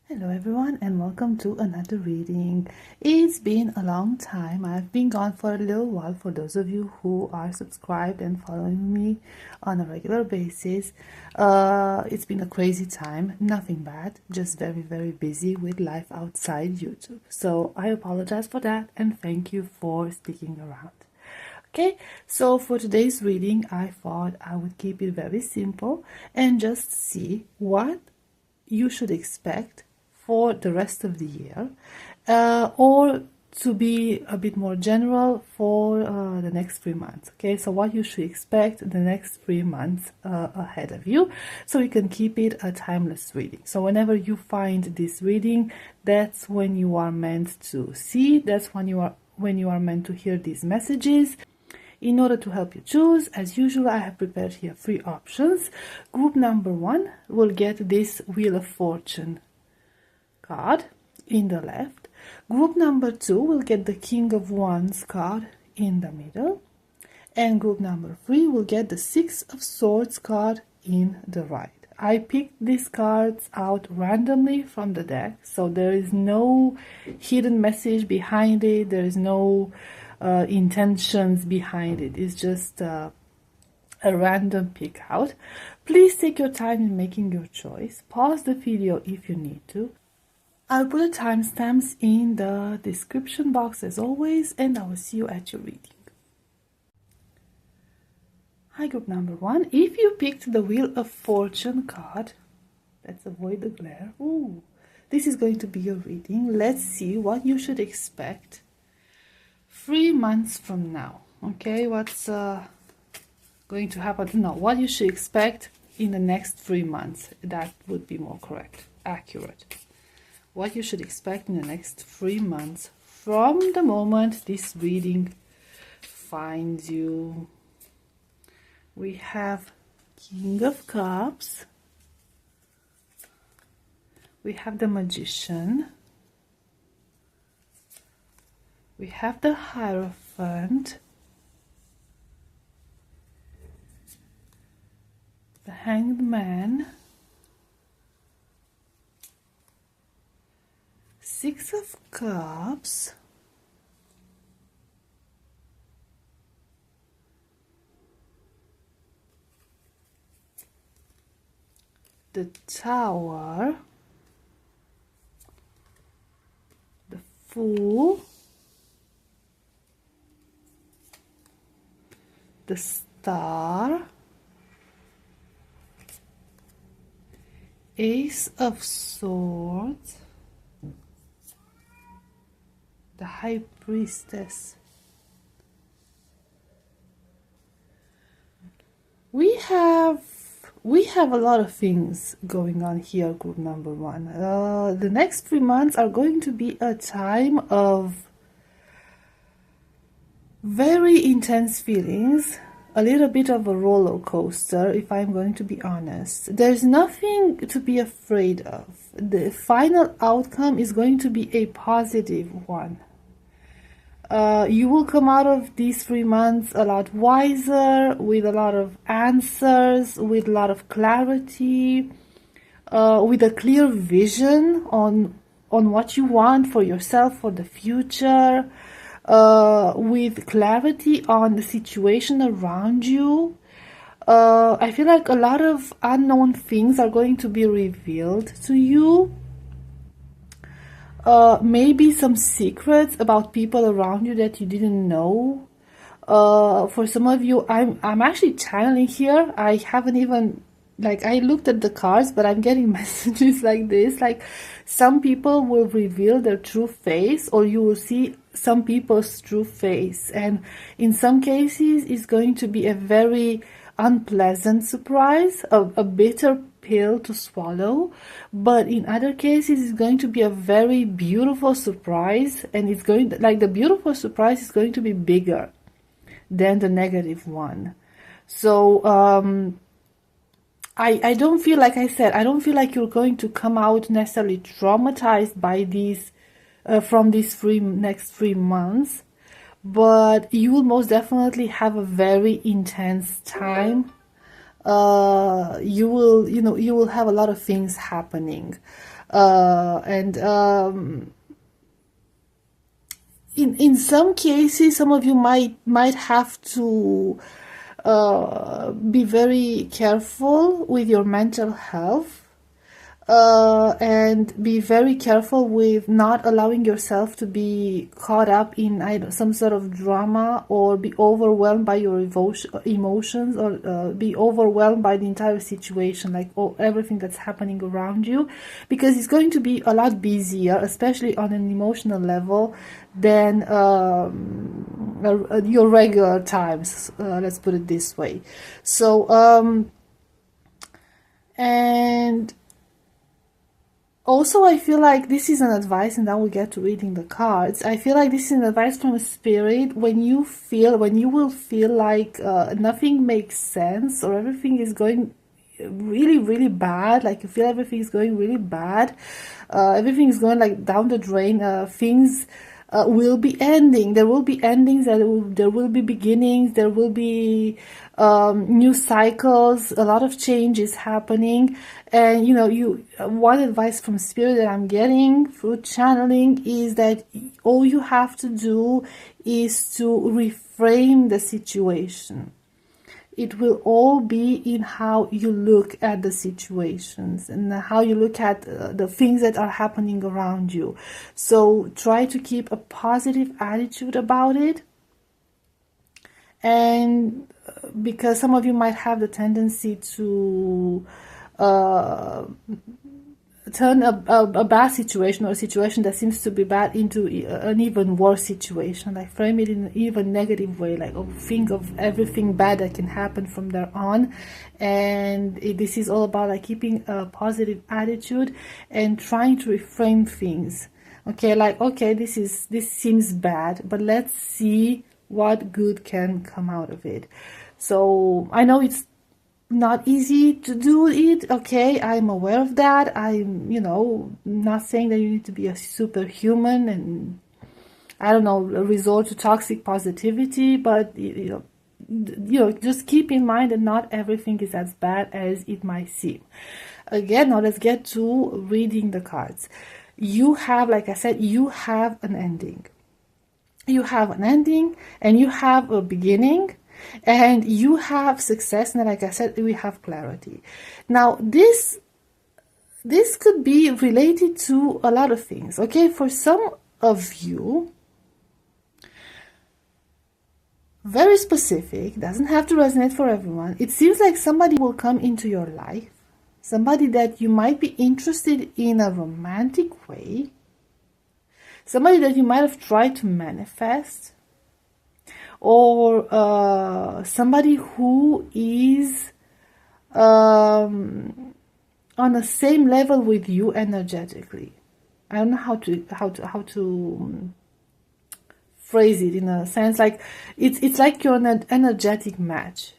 Hello everyone and welcome to another reading. It's been a long time. I've been gone for a little while for those of you who are subscribed and following me on a regular basis. It's been a crazy time, nothing bad, just very busy with life outside YouTube. So I apologize for that and thank you for sticking around. Okay, so for today's reading, I thought I would keep it very simple and just see what you should expect for the rest of the year, or to be a bit more general for the next 3 months. Okay, so what you should expect the next 3 months ahead of you, so you can keep it a timeless reading. So whenever you find this reading, that's when you are meant to see, that's when you are meant to hear these messages. In order to help you choose, as usual, I have prepared here 3 options. Group number 1 will get this Wheel of Fortune card in the left. Group number 2 will get the King of Wands card in the middle. And group number 3 will get the Six of Swords card in the right. I picked these cards out randomly from the deck, so there is no hidden message behind it. There is no intentions behind it. It's just a random pick out. Please take your time in making your choice. Pause the video if you need to. I'll put the timestamps in the description box as always, and I will see you at your reading. Hi, group number 1. If you picked the Wheel of Fortune card, let's avoid the glare. Ooh, this is going to be your reading. Let's see what you should expect 3 months from now. Okay, what's going to happen? No, what you should expect in the next 3 months. That would be more correct, accurate. What you should expect in the next 3 months from the moment this reading finds you. We have King of Cups. We have the Magician. We have the Hierophant. The Hanged Man. Six of Cups. The Tower. The Fool. The Star. Ace of Swords. The High Priestess. We have a lot of things going on here, group number 1. The next 3 months are going to be a time of very intense feelings, a little bit of a roller coaster, if I'm going to be honest. There's nothing to be afraid of. The final outcome is going to be a positive one. You will come out of these 3 months a lot wiser, with a lot of answers, with a lot of clarity, with a clear vision on what you want for yourself, for the future, with clarity on the situation around you. I feel like a lot of unknown things are going to be revealed to you. Maybe some secrets about people around you that you didn't know. For some of you, I'm actually channeling here. I haven't even, like, I looked at the cards, but I'm getting messages like this. Like, some people will reveal their true face, or you will see some people's true face. And in some cases, it's going to be a very unpleasant surprise, a bitter pill to swallow, but in other cases it's going to be a very beautiful surprise, and it's going to, like, the beautiful surprise is going to be bigger than the negative one. So I don't feel, like I said, I don't feel like you're going to come out necessarily traumatized by these from these next 3 months, but you will most definitely have a very intense time. You will have a lot of things happening. And in some cases, some of you might have to be very careful with your mental health, and be very careful with not allowing yourself to be caught up in some sort of drama, or be overwhelmed by your emotions, or be overwhelmed by the entire situation, like everything that's happening around you, because it's going to be a lot busier, especially on an emotional level, than your regular times, let's put it this way. So and also, I feel like this is an advice, and now we get to reading the cards. I feel like this is an advice from a spirit when you will feel like nothing makes sense, or everything is going really, really bad, like you feel everything is going really bad, everything is going like down the drain, things will be ending. There will be endings, there will be beginnings, there will be new cycles, a lot of change is happening. And one advice from spirit that I'm getting through channeling is that all you have to do is to reframe the situation. It will all be in how you look at the situations and how you look at the things that are happening around you. So try to keep a positive attitude about it. And because some of you might have the tendency to turn a bad situation, or a situation that seems to be bad, into an even worse situation, like frame it in an even negative way, like think of everything bad that can happen from there on. And this is all about like keeping a positive attitude and trying to reframe things. Okay, like, okay, this seems bad, but let's see what good can come out of it. So I know it's not easy to do it, okay, I'm aware of that. I'm not saying that you need to be a superhuman and I don't know, resort to toxic positivity, but just keep in mind that not everything is as bad as it might seem. Again, now let's get to reading the cards. You have, like I said, you have an ending. You have an ending and you have a beginning. And you have success, and like I said, we have clarity. Now, this could be related to a lot of things, okay? For some of you, very specific, doesn't have to resonate for everyone. It seems like somebody will come into your life, somebody that you might be interested in a romantic way, somebody that you might have tried to manifest, or somebody who is on the same level with you energetically. I don't know how to phrase it in a sense, like it's like you're an energetic match.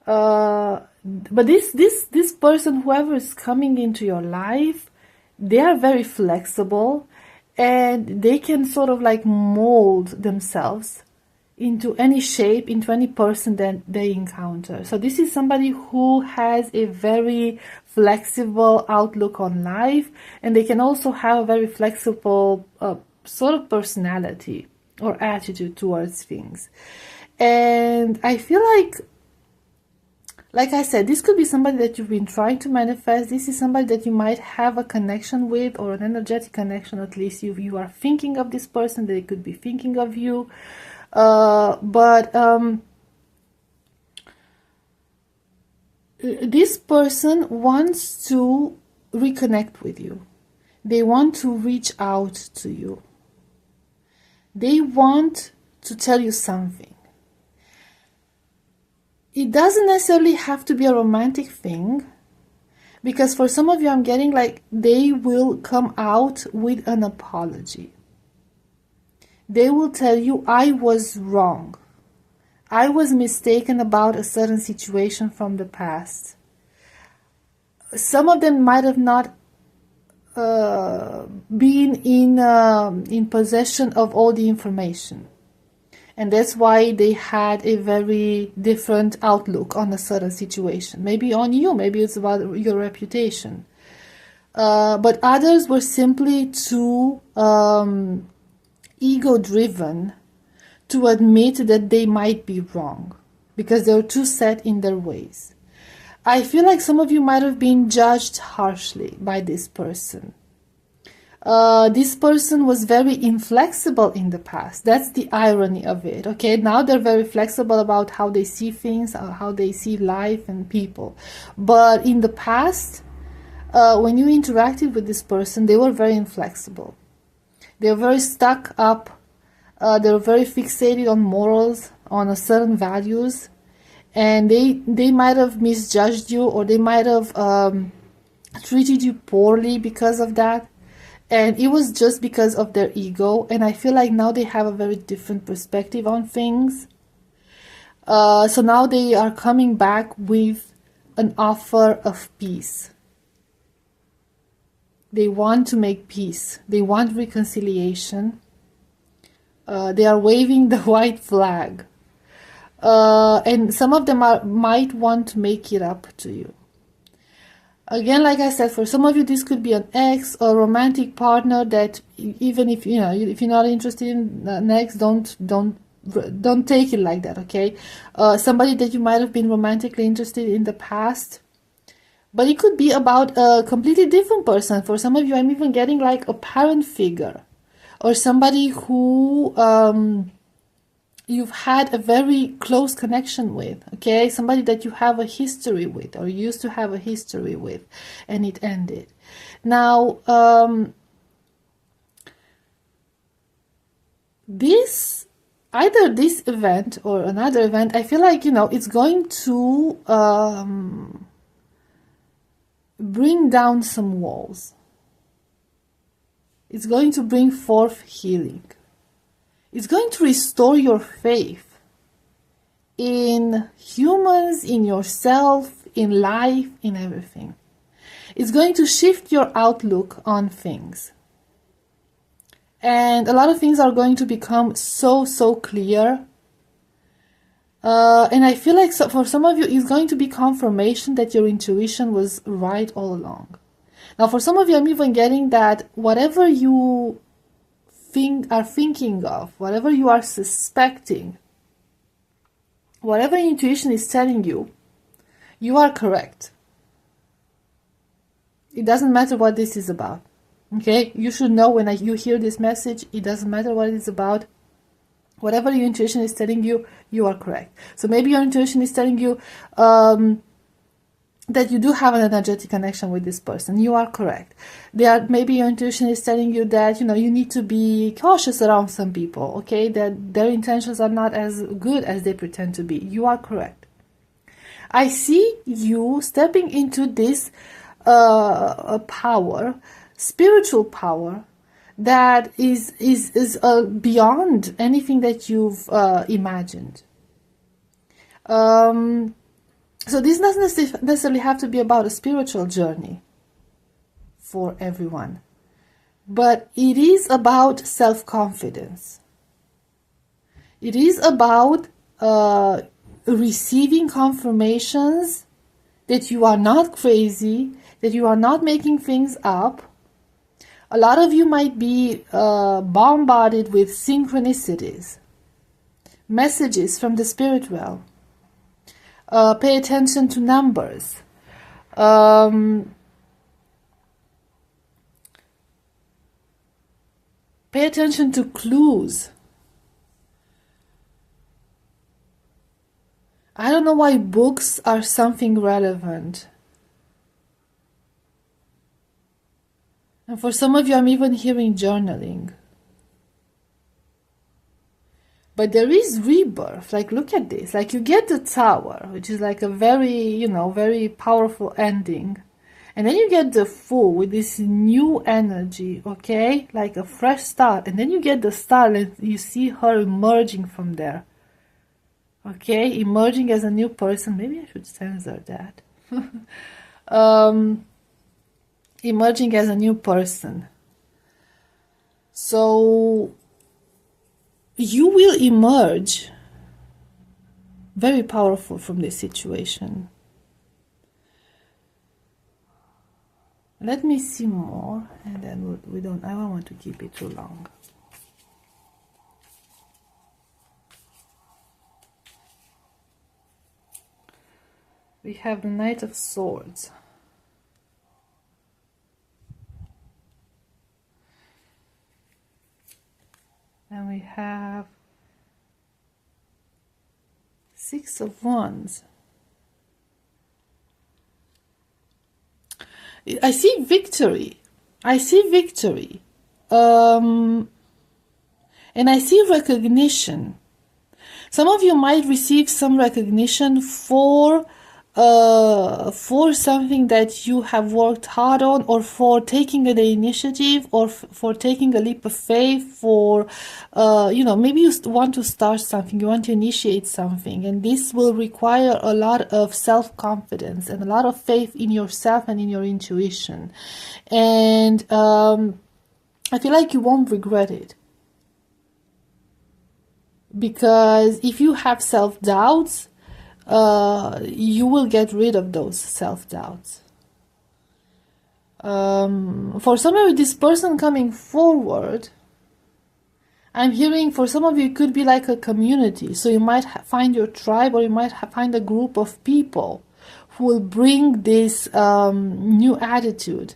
But this person, whoever is coming into your life, they are very flexible, and they can sort of like mold themselves into any shape, into any person that they encounter. So this is somebody who has a very flexible outlook on life, and they can also have a very flexible sort of personality or attitude towards things. And I feel like I said, this could be somebody that you've been trying to manifest. This is somebody that you might have a connection with, or an energetic connection. At least you are thinking of this person, they could be thinking of you. But this person wants to reconnect with you. They want to reach out to you. They want to tell you something. It doesn't necessarily have to be a romantic thing, because for some of you, I'm getting like they will come out with an apology. They will tell you, I was wrong. I was mistaken about a certain situation from the past. Some of them might have not been in possession of all the information. And that's why they had a very different outlook on a certain situation. Maybe on you, maybe it's about your reputation. But others were simply too ego-driven to admit that they might be wrong because they were too set in their ways. I feel like some of you might have been judged harshly by this person. This person was very inflexible in the past. That's the irony of it. Okay, now they're very flexible about how they see things, how they see life and people. But in the past, when you interacted with this person, they were very inflexible. They were very stuck up. They were very fixated on morals, on certain values, and they might have misjudged you, or they might have treated you poorly because of that. And it was just because of their ego. And I feel like now they have a very different perspective on things. So now they are coming back with an offer of peace. They want to make peace. They want reconciliation. They are waving the white flag. And some of them might want to make it up to you. Again, like I said, for some of you, this could be an ex or romantic partner that even if if you're not interested in an ex, don't take it like that, okay? Somebody that you might have been romantically interested in the past, but it could be about a completely different person. For some of you, I'm even getting like a parent figure or somebody who you've had a very close connection with, okay? Somebody that you have a history with or used to have a history with, and it ended. Now, either this event or another event, I feel like, it's going to bring down some walls. It's going to bring forth healing. It's going to restore your faith in humans, in yourself, in life, in everything. It's going to shift your outlook on things. And a lot of things are going to become so clear. And I feel like for some of you, it's going to be confirmation that your intuition was right all along. Now, for some of you, I'm even getting that whatever you are thinking of, whatever you are suspecting, whatever intuition is telling you, you are correct. It doesn't matter what this is about. Okay, you should know when you hear this message, it doesn't matter what it's about. Whatever your intuition is telling you, you are correct. So maybe your intuition is telling you that you do have an energetic connection with this person. You are correct. Maybe your intuition is telling you that, you need to be cautious around some people, okay? That their intentions are not as good as they pretend to be. You are correct. I see you stepping into this power, spiritual power, that is beyond anything that you've imagined. So this doesn't necessarily have to be about a spiritual journey for everyone, but it is about self-confidence. It is about receiving confirmations that you are not crazy, that you are not making things up. A lot of you might be bombarded with synchronicities, messages from the spirit realm. Pay attention to numbers. Pay attention to clues. I don't know why books are something relevant. And for some of you, I'm even hearing journaling. But there is rebirth. Like, look at this. Like, you get the Tower, which is like a very, very powerful ending. And then you get the Fool with this new energy, okay? Like a fresh start. And then you get the Star, and you see her emerging from there. Okay? Emerging as a new person. Maybe I should censor that. Emerging as a new person. So you will emerge very powerful from this situation. Let me see more, and then I don't want to keep it too long. We have the Knight of Swords. And we have Six of Wands. I see victory. I see victory. And I see recognition. Some of you might receive some recognition for something that you have worked hard on, or for taking the initiative, or for taking a leap of faith, for maybe you want to start something, you want to initiate something, and this will require a lot of self-confidence and a lot of faith in yourself and in your intuition, and I feel like you won't regret it, because if you have self-doubts, you will get rid of those self-doubts. For some of you, this person coming forward, I'm hearing for some of you it could be like a community. So you might find your tribe, or you might find a group of people who will bring this new attitude.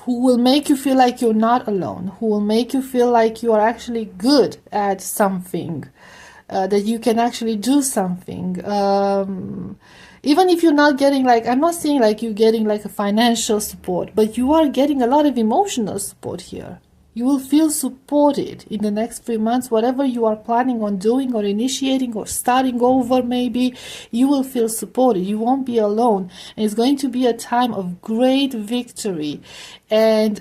Who will make you feel like you're not alone, who will make you feel like you are actually good at something, that you can actually do something. Even if you're not getting, like, I'm not saying like you're getting like a financial support, but you are getting a lot of emotional support here. You will feel supported in the next 3 months, whatever you are planning on doing or initiating or starting over, maybe, you will feel supported. You won't be alone. And it's going to be a time of great victory. And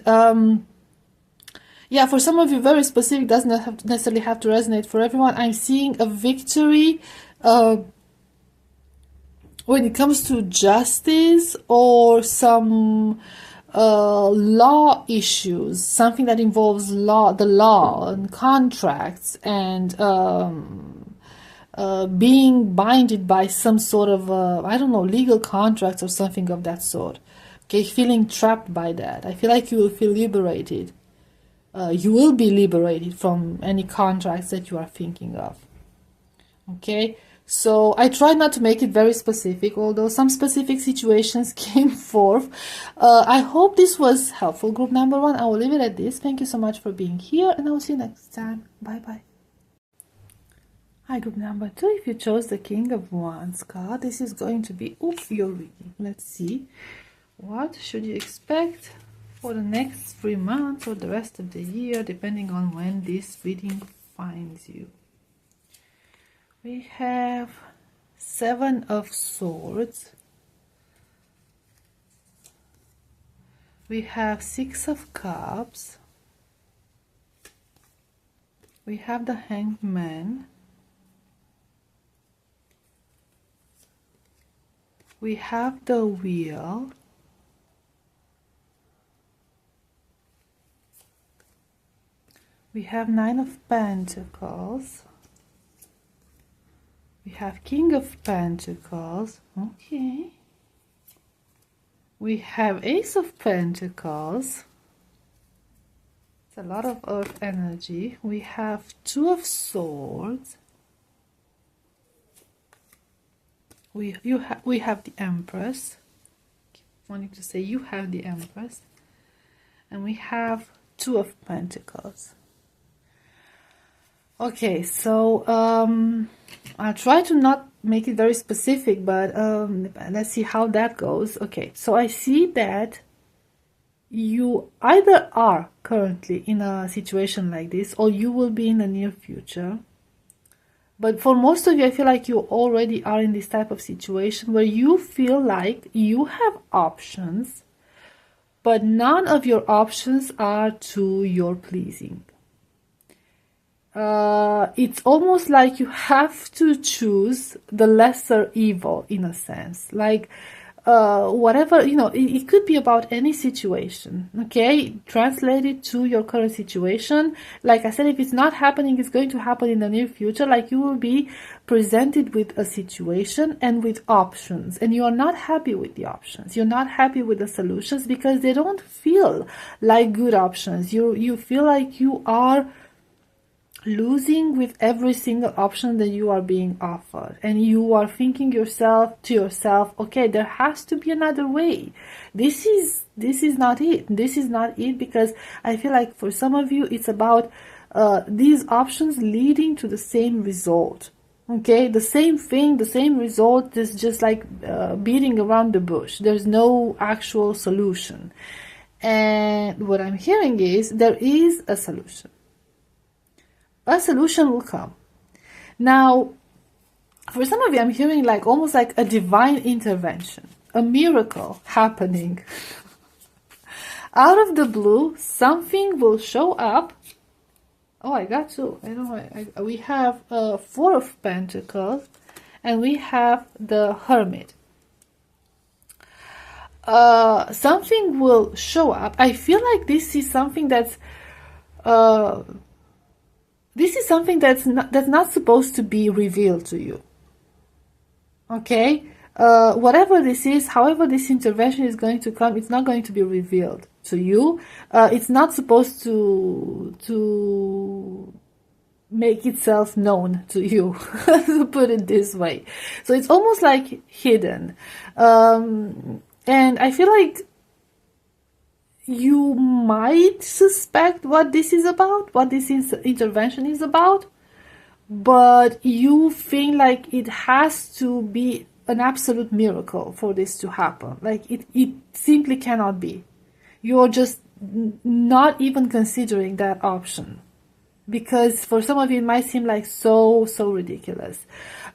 yeah, for some of you, very specific, doesn't necessarily have to resonate for everyone. I'm seeing a victory when it comes to justice, or some law issues, something that involves the law and contracts, and being binded by some sort of I don't know, legal contracts or something of that sort. Okay, feeling trapped by that. I feel like you will feel liberated. You will be liberated from any contracts that you are thinking of. Okay, so I try not to make it very specific, although some specific situations came forth. I hope this was helpful, group number 1. I will leave it at this. Thank you so much for being here, and I will see you next time. Bye bye. Hi, group number 2. If you chose the King of Wands card, this is going to be your reading. Let's see. What should you expect for the next 3 months or the rest of the year, depending on when this reading finds you? We have 7 of Swords. We have 6 of Cups. We have the Hanged Man. We have the Wheel. We have 9 of Pentacles. We have King of Pentacles. Okay. We have Ace of Pentacles. It's a lot of earth energy. We have 2 of Swords. We have the Empress. I wanted to say you have the Empress. And we have 2 of Pentacles. Okay, so I'll try to not make it very specific, but let's see how that goes. Okay, so I see that you either are currently in a situation like this, or you will be in the near future. But for most of you, I feel like you already are in this type of situation where you feel like you have options, but none of your options are to your pleasing. It's almost like you have to choose the lesser evil, in a sense. Like, whatever, it could be about any situation. Okay, translate it to your current situation. Like I said, if it's not happening, it's going to happen in the near future. Like, you will be presented with a situation and with options, and you are not happy with the options, you're not happy with the solutions because they don't feel like good options. You feel like you are losing with every single option that you are being offered, and you are thinking to yourself, okay, there has to be another way. This is not it. This is not it, because I feel like for some of you it's about these options leading to the same result. Okay, the same thing, the same result is just like beating around the bush. There's no actual solution. And what I'm hearing is there is a solution. A solution will come. Now, for some of you, I'm hearing like almost like a divine intervention, a miracle happening. Out of the blue, something will show up. Oh, I got two. I know. We have Four of Pentacles, and we have the Hermit. Something will show up. I feel like this is something that's not supposed to be revealed to you. Okay? Whatever this is, however this intervention is going to come, it's not going to be revealed to you. It's not supposed to make itself known to you, to put it this way. So it's almost like hidden. And I feel like you might suspect what this is about, what this intervention is about, but you feel like it has to be an absolute miracle for this to happen. Like it simply cannot be. You're just not even considering that option, because for some of you it might seem like so ridiculous.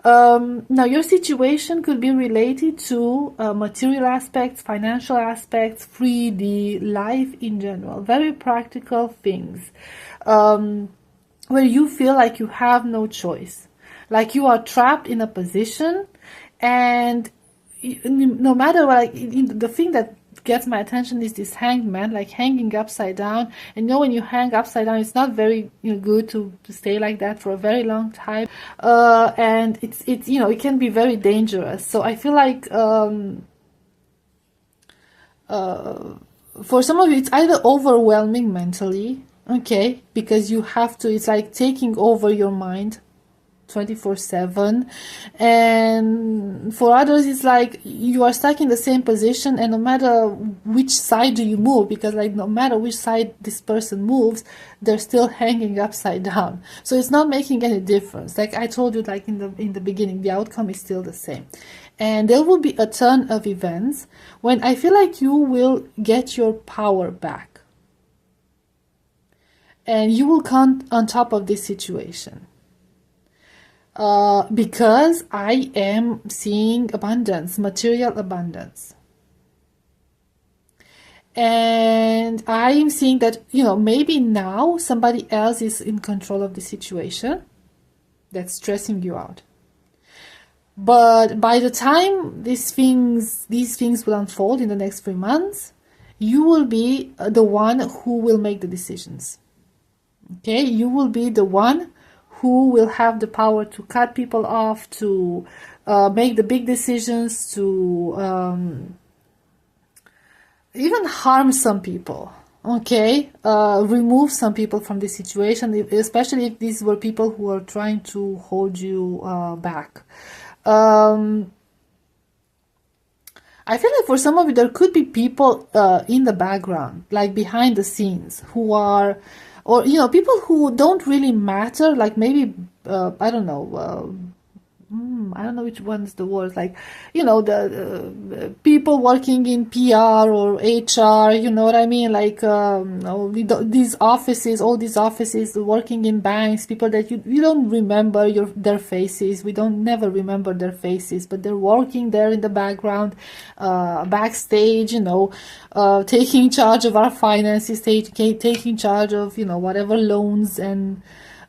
Now your situation could be related to material aspects, financial aspects, 3D, life in general, very practical things, where you feel like you have no choice, like you are trapped in a position, and no matter what, the thing that gets my attention is this hangman, like hanging upside down. And when you hang upside down, it's not very good to stay like that for a very long time, and it's it can be very dangerous. So I feel like for some of you it's either overwhelming mentally, okay, because you have to, it's like taking over your mind 24/7, and for others it's like you are stuck in the same position, and no matter which side do you move, because like no matter which side this person moves, they're still hanging upside down. So it's not making any difference. Like I told you, like in the beginning, the outcome is still the same. And there will be a ton of events when I feel like you will get your power back, and you will come on top of this situation. Because I am seeing abundance, material abundance. And I am seeing that, maybe now somebody else is in control of the situation that's stressing you out. But by the time these things will unfold in the next 3 months, you will be the one who will make the decisions. Okay? You will be the one who will have the power to cut people off, to make the big decisions, to even harm some people, okay? Remove some people from the situation, especially if these were people who are trying to hold you back. I feel like for some of you, there could be people in the background, like behind the scenes, who are, or people who don't really matter, like maybe I don't know which one's the word, like the people working in PR or HR, you know what I mean, like these offices, all these offices, working in banks, people that you don't remember their faces, we don't never remember their faces, but they're working there in the background, backstage, taking charge of our finances, taking charge of whatever loans and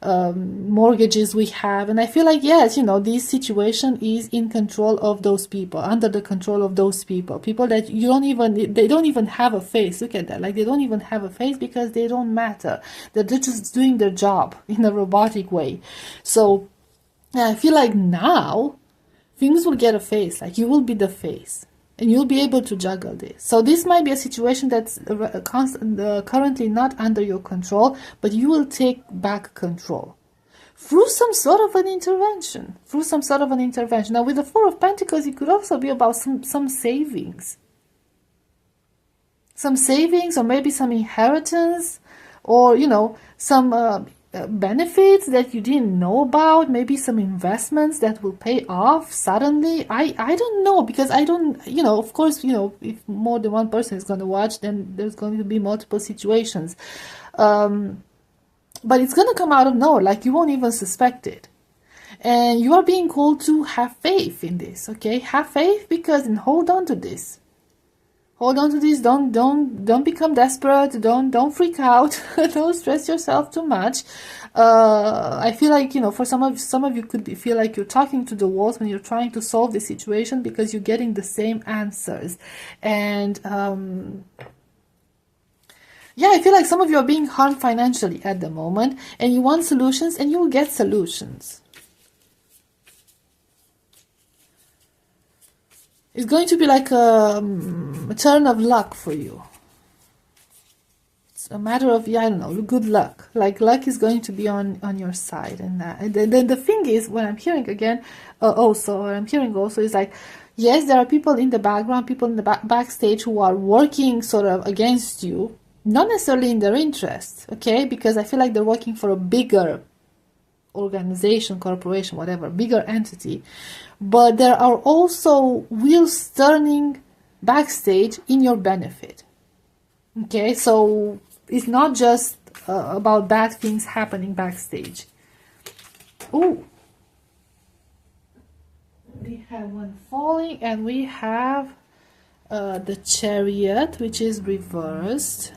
mortgages we have. And I feel like, yes, this situation is in control of those people, under the control of those people that they don't even have a face. Look at that, like they don't even have a face because they don't matter. They're just doing their job in a robotic way. So And I feel like now things will get a face, like you will be the face and you'll be able to juggle this. So this might be a situation that's currently not under your control, but you will take back control through some sort of an intervention. Now with the Four of Pentacles, it could also be about some savings. Some savings, or maybe some inheritance, or, you know, some benefits that you didn't know about, maybe some investments that will pay off suddenly. I don't know, because I don't, you know, of course, you know, if more than one person is going to watch, then there's going to be multiple situations. But it's going to come out of nowhere, like you won't even suspect it. And you are being called to have faith in this, okay? Have faith, because, and hold on to this. Hold on to this. Don't become desperate. Don't freak out. Don't stress yourself too much. I feel like, you know, for some of you could feel like you're talking to the walls when you're trying to solve the situation, because you're getting the same answers. And yeah, I feel like some of you are being harmed financially at the moment, and you want solutions, and you will get solutions. It's going to be like a turn of luck for you. It's a matter of, yeah, I don't know, good luck. Like luck is going to be on your side. And then the thing is, what I'm hearing again, I'm hearing also is like, yes, there are people in the background, people in the backstage who are working sort of against you, not necessarily in their interest, okay? Because I feel like they're working for a bigger organization, corporation, whatever, bigger entity. But there are also wheels turning backstage in your benefit. Okay, so it's not just about bad things happening backstage. Oh, we have one falling, and we have the Chariot, which is reversed,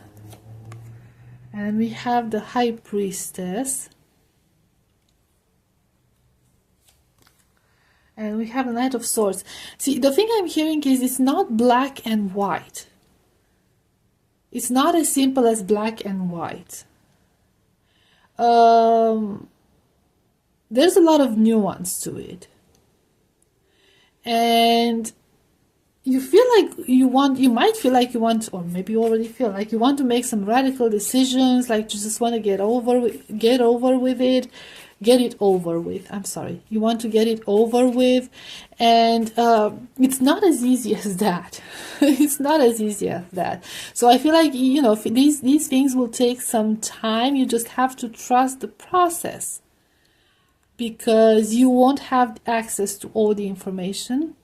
and we have the High Priestess. And we have the Knight of Swords. See, the thing I'm hearing is it's not black and white. It's not as simple as black and white. There's a lot of nuance to it. And you feel like you might feel like you want, or maybe you already feel like you want to make some radical decisions, like you just want to get over with it. Get it over with. I'm sorry. You want to get it over with. And it's not as easy as that. It's not as easy as that. So I feel like, you know, these things will take some time. You just have to trust the process, because you won't have access to all the information.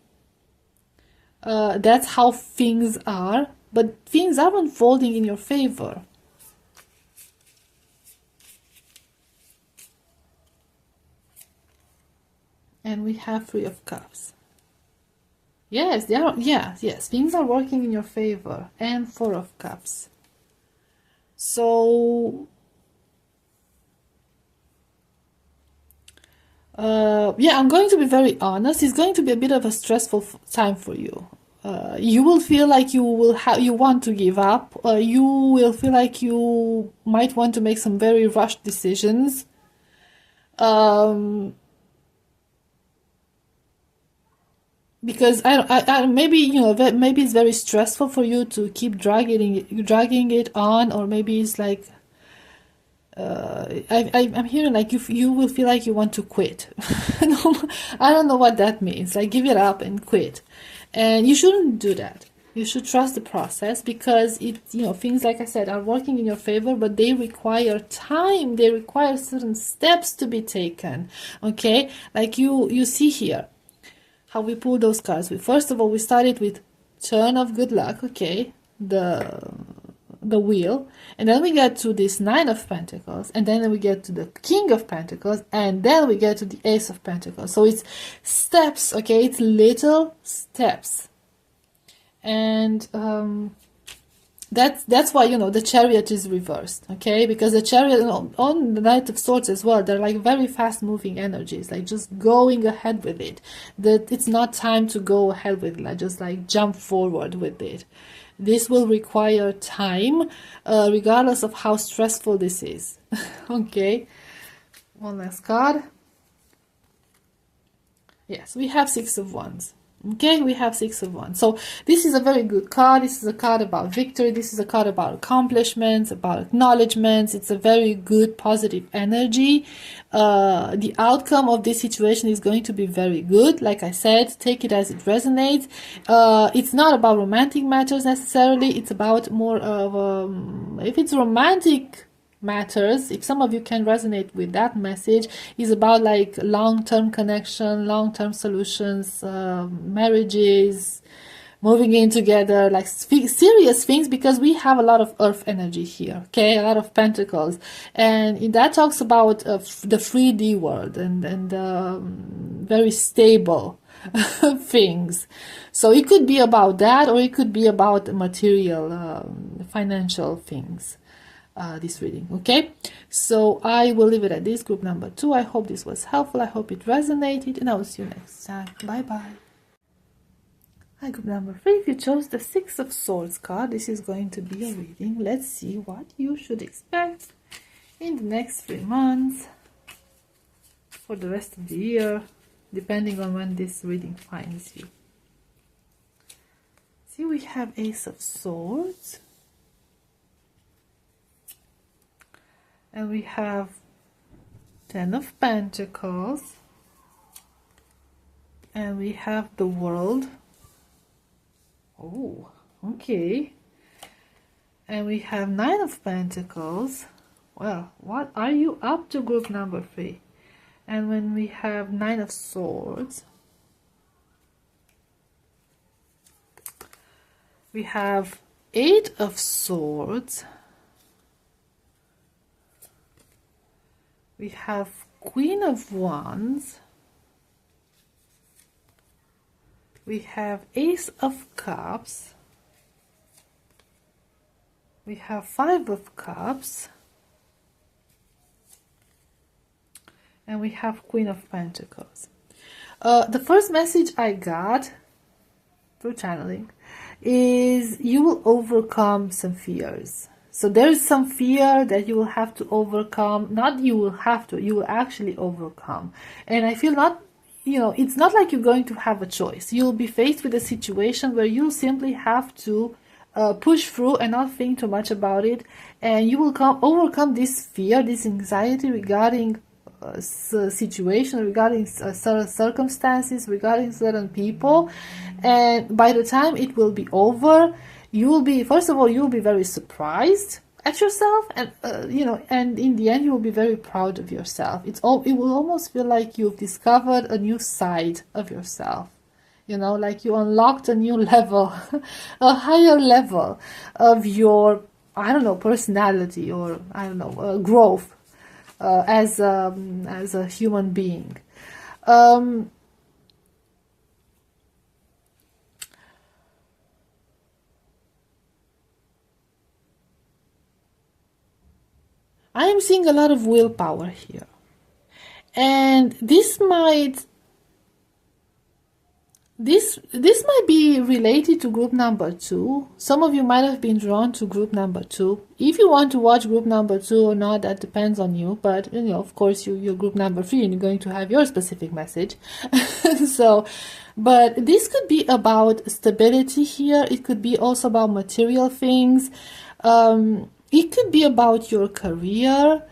That's how things are. But things are unfolding in your favor. And we have Three of Cups. Yes, they are. Yes. Things are working in your favor. And Four of Cups. So, yeah, I'm going to be very honest. It's going to be a bit of a stressful time for you. You will feel like you want to give up. You will feel like you might want to make some very rushed decisions. Because I maybe, you know, maybe it's very stressful for you to keep dragging it on, or maybe it's like I'm hearing like you will feel like you want to quit. I don't know what that means. Like, give it up and quit, and you shouldn't do that. You should trust the process, because things, like I said, are working in your favor, but they require time. They require certain steps to be taken. Okay, like you see here how we pull those cards. First of all, we started with turn of good luck, okay, the wheel, and then we get to this Nine of Pentacles, and then we get to the King of Pentacles, and then we get to the Ace of Pentacles. So it's steps, okay, it's little steps. And that's why, the Chariot is reversed, okay? Because the Chariot, on the Knight of Swords as well, they're like very fast moving energies, like just going ahead with it. That it's not time to go ahead with it, like just like jump forward with it. This will require time, regardless of how stressful this is. Okay, one last card. Yes, we have Six of Wands. Okay, we have Six of Wands. So this is a very good card. This is a card about victory. This is a card about accomplishments, about acknowledgements. It's a very good positive energy. The outcome of this situation is going to be very good. Like I said, take it as it resonates. It's not about romantic matters necessarily. It's about more of if it's romantic matters, if some of you can resonate with that message, is about like long-term connection, long-term solutions, marriages, moving in together, like serious things, because we have a lot of earth energy here, okay, a lot of pentacles, and that talks about the 3D world and very stable things. So it could be about that, or it could be about material, financial things. This reading. Okay, so I will leave it at this. Group number 2. I hope this was helpful. I hope it resonated, and I will see you next time. Bye bye. Hi, group number 3. If you chose the Six of Swords card, this is going to be a reading. Let's see what you should expect in the next 3 months, for the rest of the year, depending on when this reading finds you. See, we have Ace of Swords. And we have Ten of Pentacles, and we have the World. Oh, okay. And we have Nine of Pentacles. Well, what are you up to, group number 3? And when we have Nine of Swords, we have Eight of Swords. We have Queen of Wands. We have Ace of Cups. We have Five of Cups. And we have Queen of Pentacles. The first message I got through channeling is you will overcome some fears. So there is some fear that you will have to overcome. Not you will have to, you will actually overcome. And I feel not, it's not like you're going to have a choice. You'll be faced with a situation where you simply have to push through and not think too much about it. And you will overcome this fear, this anxiety regarding situation, regarding certain circumstances, regarding certain people. And by the time it will be over, you will be, first of all, you will be very surprised at yourself, and and in the end, you will be very proud of yourself. It will almost feel like you've discovered a new side of yourself. Like you unlocked a new level, a higher level of your, personality, or growth as a human being. I am seeing a lot of willpower here, and this might be related to group number 2. Some of you might have been drawn to group number 2. If you want to watch group number 2 or not, that depends on you. But of course, you're group number 3, and you're going to have your specific message. But this could be about stability here. It could be also about material things. It could be about your career.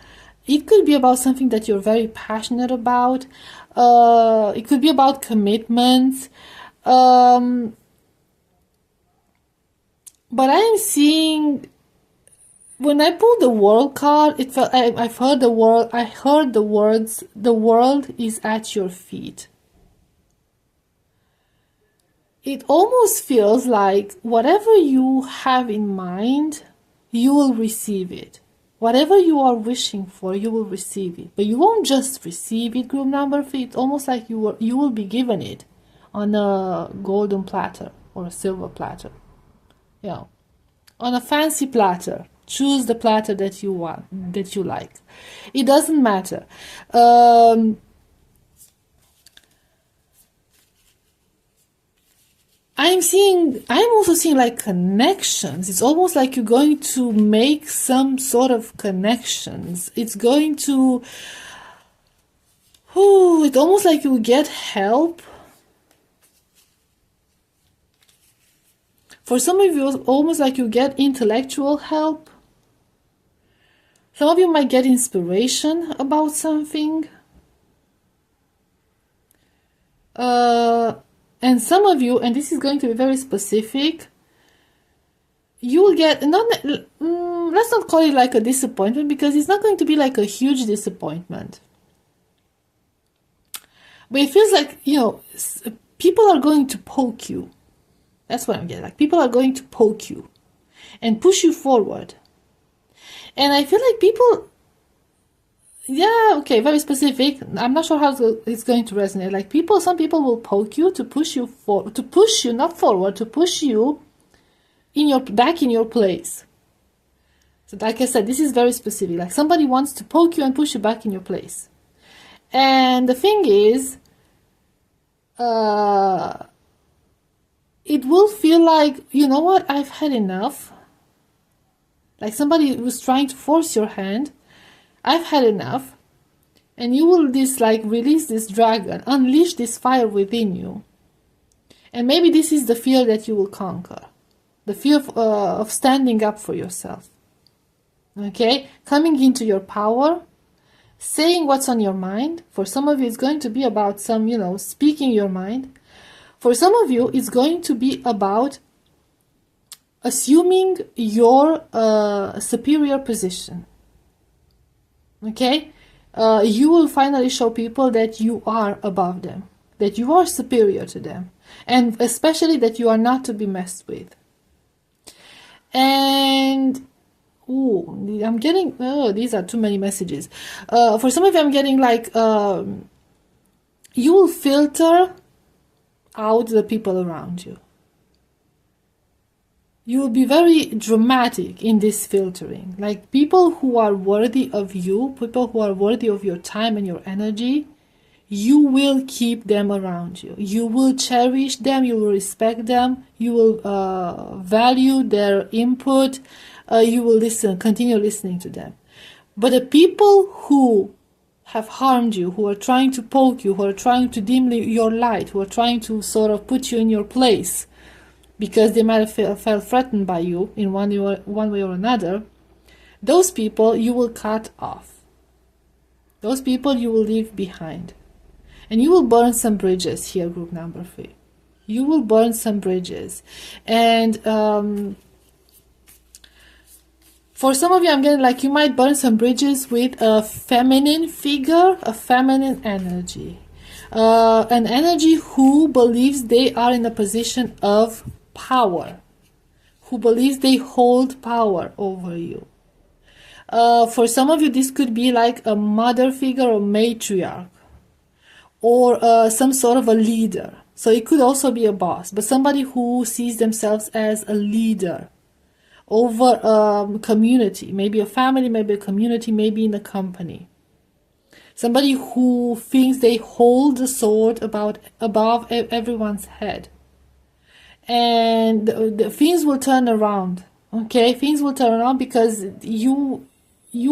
It could be about something that you're very passionate about. It could be about commitments. But I am seeing, when I pulled the World card, it felt I heard the words, the world is at your feet. It almost feels like whatever you have in mind, you will receive it. Whatever you are wishing for, you will receive it. But you won't just receive it, group number 3. It's almost like you will be given it on a golden platter or a silver platter. On a fancy platter. Choose the platter that you want, that you like. It doesn't matter. I'm also seeing like connections. It's almost like you're going to make some sort of connections. It's going to, it's almost like you get help For some of you, it's almost like you get intellectual help. Some of you might get inspiration about something. And some of you, and this is going to be very specific, you will get, let's not call it like a disappointment, because it's not going to be like a huge disappointment. But it feels like, you know, people are going to poke you. That's what I'm getting. Like, people are going to poke you and push you forward. And I feel like people, yeah, okay, very specific. I'm not sure how it's going to resonate. Like, some people will poke you to push you not forward, to push you back in your place. So like I said, this is very specific. Like, somebody wants to poke you and push you back in your place. And the thing is, it will feel like, you know what, I've had enough. Like somebody was trying to force your hand. I've had enough. And you will release this dragon, unleash this fire within you. And maybe this is the fear that you will conquer. The fear of standing up for yourself. Okay? Coming into your power. Saying what's on your mind. For some of you, it's going to be about speaking your mind. For some of you, it's going to be about assuming your superior position. Okay? You will finally show people that you are above them, that you are superior to them, and especially that you are not to be messed with. And I'm getting, these are too many messages. For some of you, I'm getting you will filter out the people around you. You will be very dramatic in this filtering. Like, people who are worthy of you, people who are worthy of your time and your energy, you will keep them around you. You will cherish them, you will respect them, you will value their input, you will continue listening to them. But the people who have harmed you, who are trying to poke you, who are trying to dim your light, who are trying to sort of put you in your place because they might have felt threatened by you in one way or another, those people you will cut off. Those people you will leave behind. And you will burn some bridges here, group number 3. You will burn some bridges. And for some of you, I'm getting you might burn some bridges with a feminine figure, a feminine energy. An energy who believes they are in a position of power, who believes they hold power over you. For some of you, this could be like a mother figure or matriarch, or some sort of a leader. So it could also be a boss, but somebody who sees themselves as a leader over a community, maybe a family, maybe a community, maybe in a company. Somebody who thinks they hold the sword above everyone's head. And the things will turn around, okay? Things will turn around because you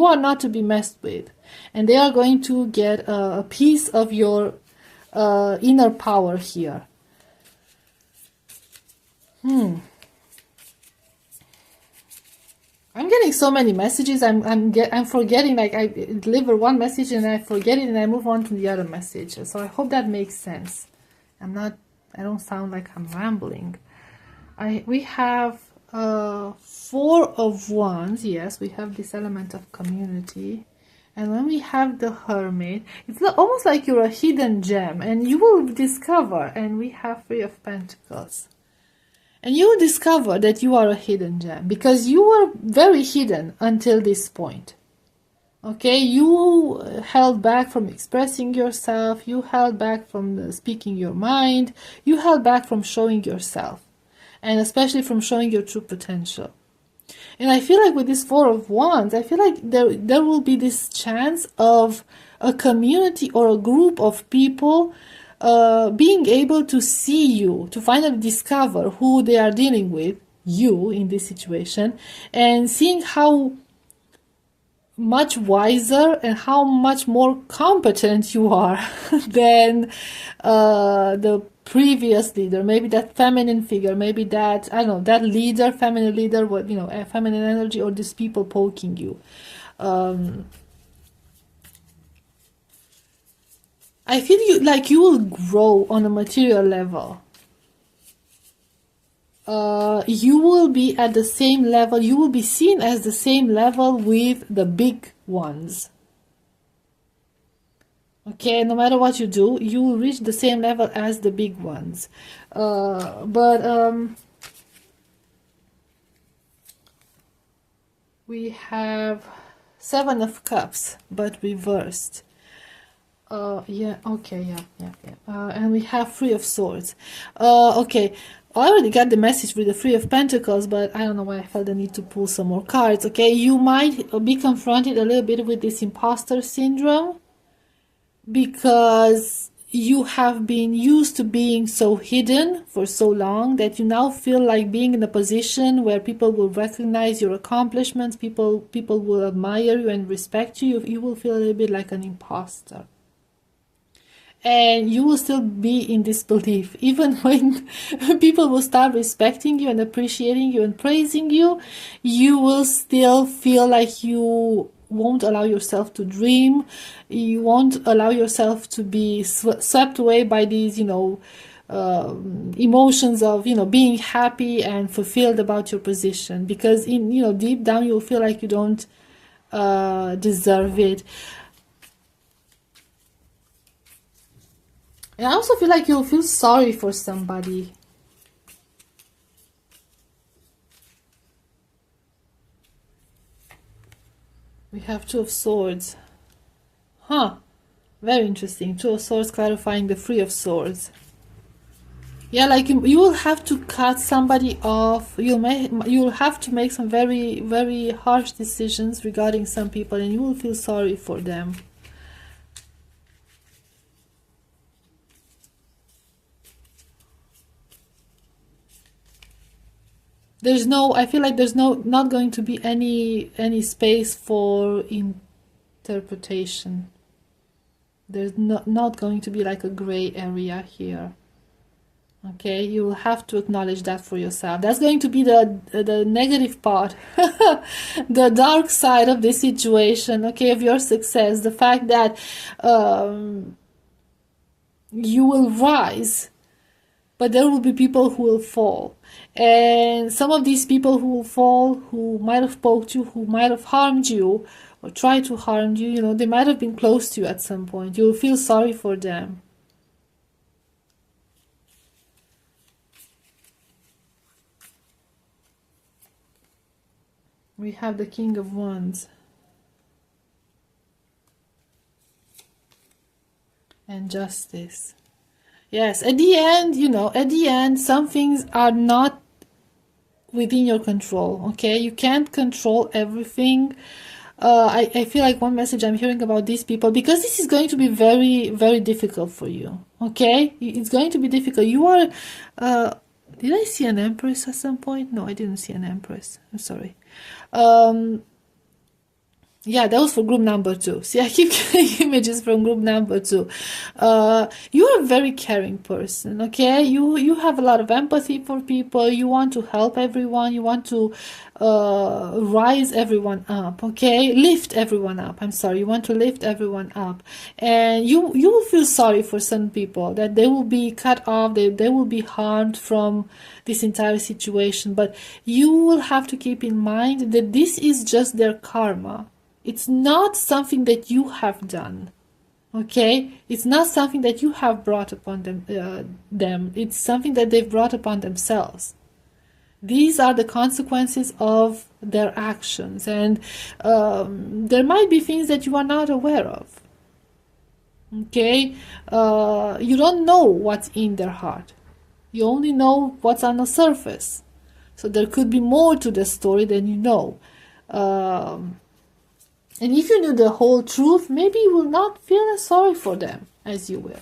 are not to be messed with. And they are going to get a piece of your inner power here. I'm getting so many messages. I'm forgetting. Like, I deliver one message and I forget it and I move on to the other message. So I hope that makes sense. I don't sound like I'm rambling. We have 4 of Wands. Yes, we have this element of community. And when we have the Hermit, it's almost like you're a hidden gem and you will discover. And we have 3 of Pentacles. And you will discover that you are a hidden gem because you were very hidden until this point. Okay, you held back from expressing yourself. You held back from speaking your mind. You held back from showing yourself. And especially from showing your true potential. And I feel like with this 4 of Wands, I feel like there will be this chance of a community or a group of people being able to see you, to finally discover who they are dealing with, you in this situation, and seeing how much wiser and how much more competent you are than the previous leader. Maybe that feminine figure, maybe that, I don't know, that leader, feminine leader, what, you know, a feminine energy, or these people poking you. I feel like you will grow on a material level. You will be at the same level, you will be seen as the same level with the big ones. Okay, no matter what you do, you will reach the same level as the big ones. We have 7 of Cups, but reversed. Yeah, okay, yeah. And we have 3 of Swords. Okay, I already got the message with the 3 of Pentacles, but I don't know why I felt the need to pull some more cards. Okay, you might be confronted a little bit with this imposter syndrome, because you have been used to being so hidden for so long that you now feel like being in a position where people will recognize your accomplishments, people will admire you and respect you. You will feel a little bit like an imposter. And you will still be in disbelief. Even when people will start respecting you and appreciating you and praising you, you will still feel like you won't allow yourself to dream. You won't allow yourself to be swept away by these, you know, emotions of, you know, being happy and fulfilled about your position. Because in, you know, deep down you'll feel like you don't deserve it. And I also feel like you'll feel sorry for somebody. We have 2 of Swords. Huh. Very interesting. 2 of Swords clarifying the 3 of Swords. Yeah, like you will have to cut somebody off. You'll have to make some very, very harsh decisions regarding some people, and you will feel sorry for them. There's no, I feel like there's not going to be any space for interpretation. There's not going to be like a gray area here. Okay, you will have to acknowledge that for yourself. That's going to be the negative part, the dark side of this situation, okay, of your success. The fact that you will rise, but there will be people who will fall. And some of these people who will fall, who might have poked you, who might have harmed you, or tried to harm you, you know, they might have been close to you at some point. You will feel sorry for them. We have the King of Wands. And Justice. Yes, at the end, you know, at the end, some things are not within your control, okay? You can't control everything. I feel like one message I'm hearing about these people, because this is going to be very, very difficult for you, okay? It's going to be difficult. You are, did I see an Empress at some point? No, I didn't see an Empress. I'm sorry. Yeah, that was for group number 2. See, I keep getting images from group number 2. You're a very caring person, okay? You have a lot of empathy for people. You want to help everyone. You want to rise everyone up, okay? Lift everyone up. I'm sorry. You want to lift everyone up. And you will feel sorry for some people, that they will be cut off, they will be harmed from this entire situation. But you will have to keep in mind that this is just their karma. It's not something that you have done, okay? It's not something that you have brought upon them. It's something that they've brought upon themselves. These are the consequences of their actions, and there might be things that you are not aware of, okay? You don't know what's in their heart. You only know what's on the surface. So there could be more to the story than you know. And if you knew the whole truth, maybe you will not feel as sorry for them as you will.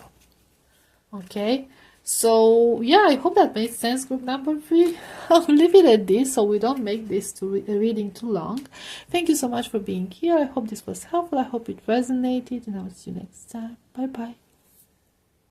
Okay? So yeah, I hope that made sense, group number 3. I'll leave it at this so we don't make this reading too long. Thank you so much for being here. I hope this was helpful. I hope it resonated, and I'll see you next time. Bye bye.